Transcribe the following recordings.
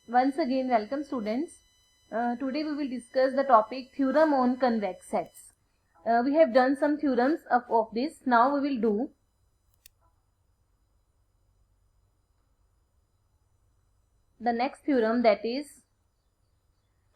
Once again, welcome students. Today we will discuss the topic theorem on convex sets. We have done some theorems of this. Now we will do the next theorem, that is,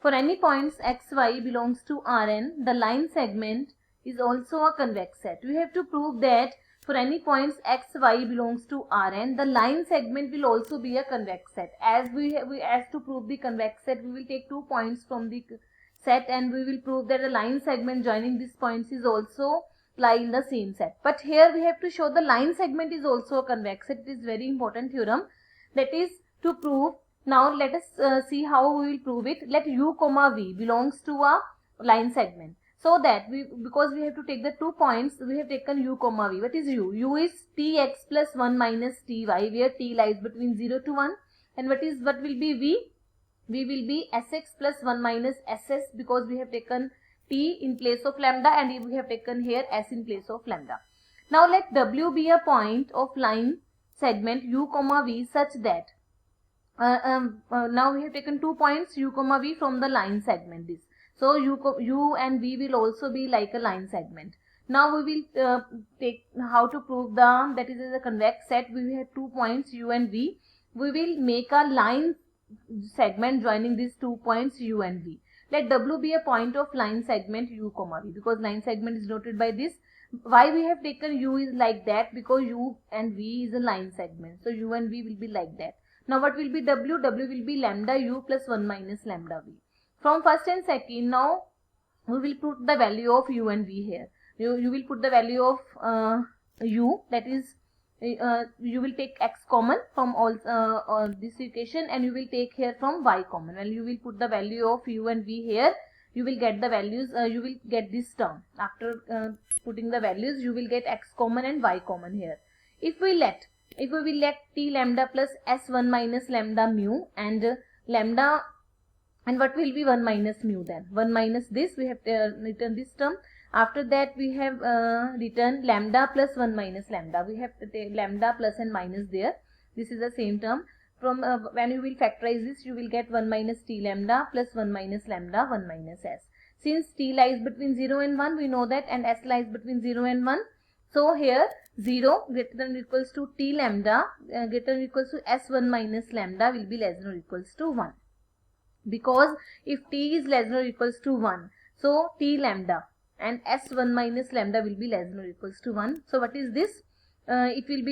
for any points x, y belongs to Rn, the line segment is also a convex set. We have to prove that for any points x, y belongs to Rn, the line segment will also be a convex set. As to prove the convex set, we will take 2 points from the set and we will prove that the line segment joining these points is also lie in the same set. But here we have to show the line segment is also a convex set. It is very important theorem. That is to prove. Now let us see how we will prove it. Let u comma v belongs to a line segment. So that because we have to take the 2 points, we have taken u comma v. What is u? U is tx plus 1 minus ty, where t lies between 0 to 1. And what will be v? V will be sx plus 1 minus ss, because we have taken t in place of lambda and we have taken here s in place of lambda. Now let w be a point of line segment u comma v such that now we have taken 2 points u comma v from the line segment. This so u and v will also be like a line segment. Now we will take how to prove that is a convex set. We have 2 points u and v. We will make a line segment joining these 2 points u and v. Let w be a point of line segment u comma v, because line segment is denoted by this. Why we have taken u is like that? Because u and v is a line segment, so u and v will be like that. Now what will be w? W will be lambda u plus 1 minus lambda v. From first and second, now we will put the value of u and v here. You will put the value of u, that is you will take x common from all this equation, and you will take here from y common. Well, you will put the value of u and v here. You will get the values. You will get this term. After putting the values, you will get x common and y common here. If we will let t lambda plus s1 minus lambda mu and lambda, and what will be 1 minus mu then? 1 minus this, we have written this term. After that we have written lambda plus 1 minus lambda. We have lambda plus and minus there. This is the same term. From when you will factorize this, you will get 1 minus t lambda plus 1 minus lambda 1 minus s. Since t lies between 0 and 1, we know that, and s lies between 0 and 1. So here 0 greater than or equals to t lambda greater than or equals to s1 minus lambda will be less than or equals to 1. Because if t is less than or equals to 1, so t lambda and s1 minus lambda will be less than or equals to 1. So what is this? It will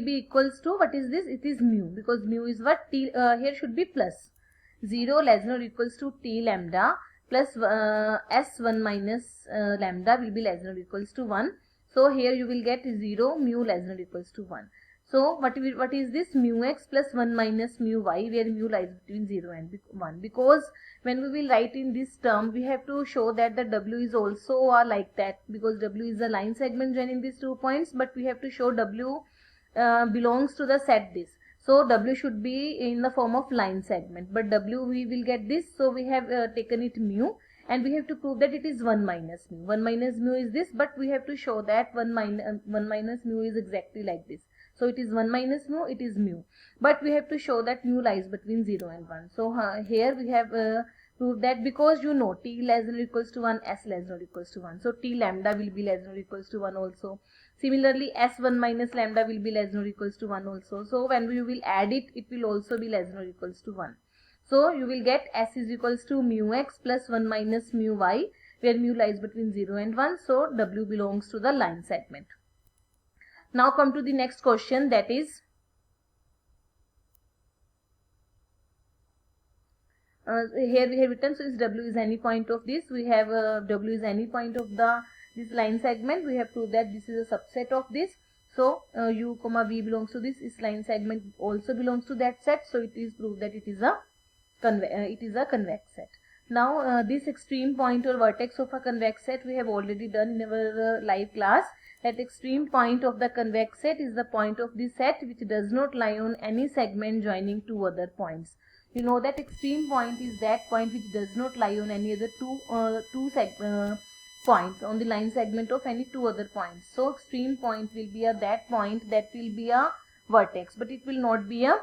be equals to, what is this? It is mu, because mu is what? T here should be plus 0 less than or equals to t lambda plus s1 minus lambda will be less than or equals to 1. So here you will get 0 mu less than or equals to 1. So what is this? Mu x plus 1 minus mu y, where mu lies between 0 and 1. Because when we will write in this term, we have to show that the w is also like that, because w is a line segment joining these 2 points, but we have to show w belongs to the set this. So w should be in the form of line segment, but w we will get this, so we have taken it mu. And we have to prove that it is 1 minus mu. 1 minus mu is this, but we have to show that 1 minus mu is exactly like this. So it is 1 minus mu, it is mu. But we have to show that mu lies between 0 and 1. So here we have proved that, because you know t less than or equals to 1, s less than or equals to 1. So t lambda will be less than or equals to 1 also. Similarly, s1 minus lambda will be less than or equals to 1 also. So when we will add it, it will also be less than or equals to 1. So you will get s is equals to mu x plus 1 minus mu y, where mu lies between 0 and 1. So w belongs to the line segment. Now come to the next question, that is here we have written, so is w is any point of this. We have w is any point of this line segment. We have proved that this is a subset of this. So u comma v belongs to this line segment, also belongs to that set. So it is proved that it is a convex set. Now this extreme point or vertex of a convex set we have already done in our live class. That extreme point of the convex set is the point of the set which does not lie on any segment joining 2 other points. You know that extreme point is that point which does not lie on any other points on the line segment of any 2 other points. So extreme point will be that point that will be a vertex, but it will not be a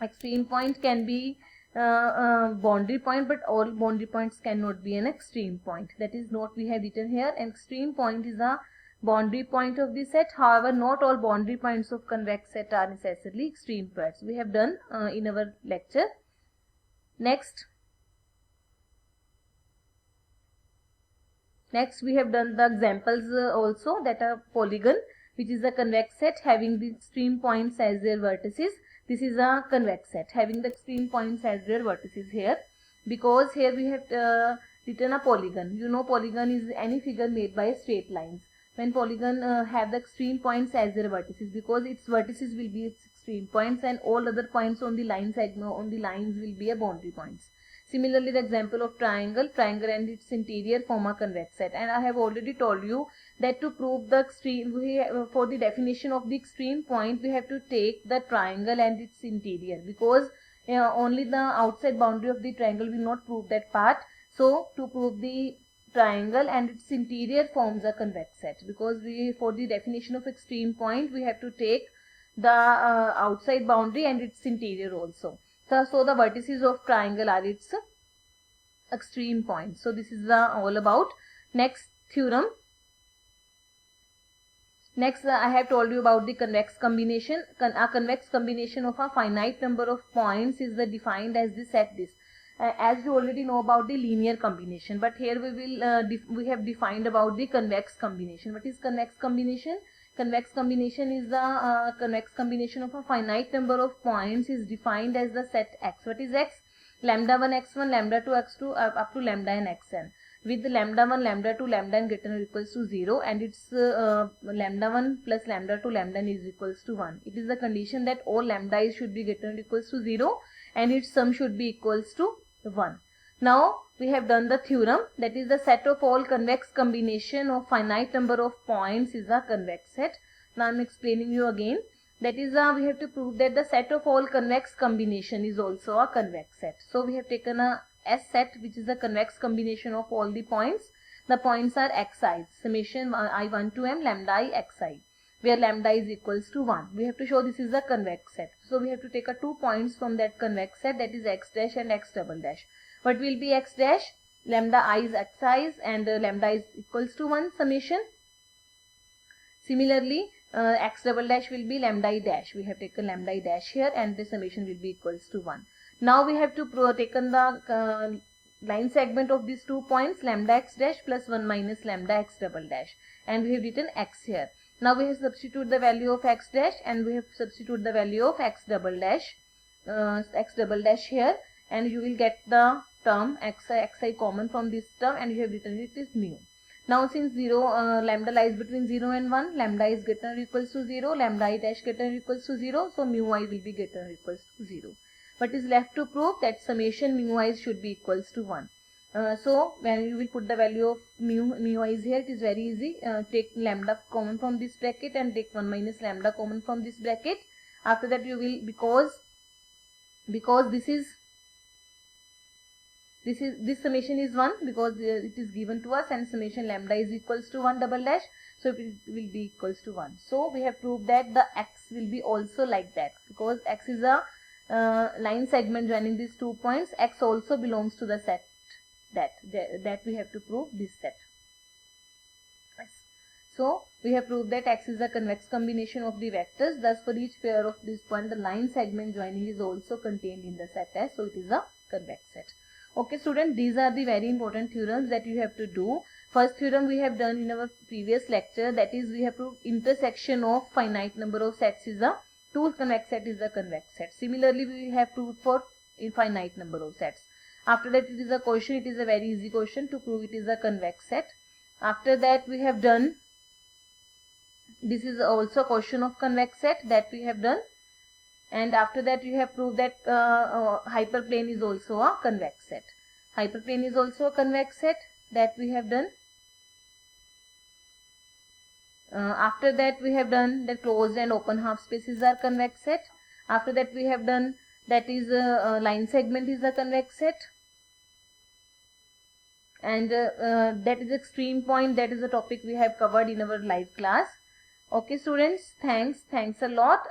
Extreme point can be boundary point, but all boundary points cannot be an extreme point. That is what we have written here. An extreme point is a boundary point of the set. However, not all boundary points of convex set are necessarily extreme points. We have done in our lecture. Next we have done the examples also, that a polygon, which is a convex set having the extreme points as their vertices. This is a convex set having the extreme points as their vertices here, because here we have written a polygon. You know, polygon is any figure made by straight lines. When polygon have the extreme points as their vertices, because its vertices will be its extreme points and all other points on the line segment on the lines will be a boundary points. Similarly, the example of triangle and its interior form a convex set. And I have already told you that to prove the extreme, for the definition of the extreme point, we have to take the triangle and its interior, because only the outside boundary of the triangle will not prove that part. So, to prove the triangle and its interior forms a convex set, because for the definition of extreme point, we have to take the outside boundary and its interior also. So the vertices of triangle are its extreme points. So this is all about. Next theorem. Next I have told you about the convex combination. A convex combination of a finite number of points is defined as the set this. As you already know about the linear combination, but here we have defined about the convex combination. What is convex combination? Convex combination is the convex combination of a finite number of points is defined as the set X. What is X? Lambda 1 x1, lambda 2 x2 up to lambda n xn. With lambda 1, lambda 2, lambda n greater or equals to 0, and it's lambda 1 plus lambda 2, lambda n is equals to 1. It is the condition that all lambda should be greater or equals to 0 and its sum should be equals to 1. Now we have done the theorem, that is the set of all convex combination of finite number of points is a convex set. Now I am explaining you again. That is we have to prove that the set of all convex combination is also a convex set. So we have taken a S set, which is a convex combination of all the points. The points are xi, summation I1 to m lambda I xi, where lambda is equals to 1. We have to show this is a convex set. So we have to take 2 points from that convex set, that is x dash and x double dash. What will be x dash? Lambda I is xi and lambda is equals to 1 summation. Similarly, x double dash will be lambda I dash. We have taken lambda I dash here and the summation will be equals to 1. Now we have to taken the line segment of these 2 points, lambda x dash plus 1 minus lambda x double dash, and we have written x here. Now we have substitute the value of x dash and we have substitute the value of x double dash here, and you will get the term xi common from this term, and you have written it is mu. Now since lambda lies between 0 and 1, lambda is greater or equals to 0, lambda I dash greater or equals to 0, so mu I will be greater or equals to 0. What is left to prove? That summation mu I should be equals to 1. So when you will put the value of mu I here, it is very easy. Take lambda common from this bracket and take 1 minus lambda common from this bracket. After that you will, because this summation is 1, because it is given to us, and summation lambda is equals to 1 double dash, so it will be equals to 1. So we have proved that the x will be also like that, because x is a line segment joining these 2 points. X also belongs to the set that we have to prove this set. So we have proved that x is a convex combination of the vectors. Thus for each pair of this point, the line segment joining is also contained in the set S, so it is a convex set. Okay student, these are the very important theorems that you have to do. First theorem we have done in our previous lecture, that is we have proved intersection of finite number of sets is a 2 convex set is a convex set. Similarly we have proved for infinite number of sets. After that it is a question, it is a very easy question to prove it is a convex set. After that we have done, this is also a question of convex set that we have done. And after that you have proved that hyperplane is also a convex set. Hyperplane is also a convex set that we have done. After that we have done that closed and open half spaces are convex set. After that we have done that is line segment is a convex set. And that is extreme point, that is a topic we have covered in our live class. Okay students, thanks a lot.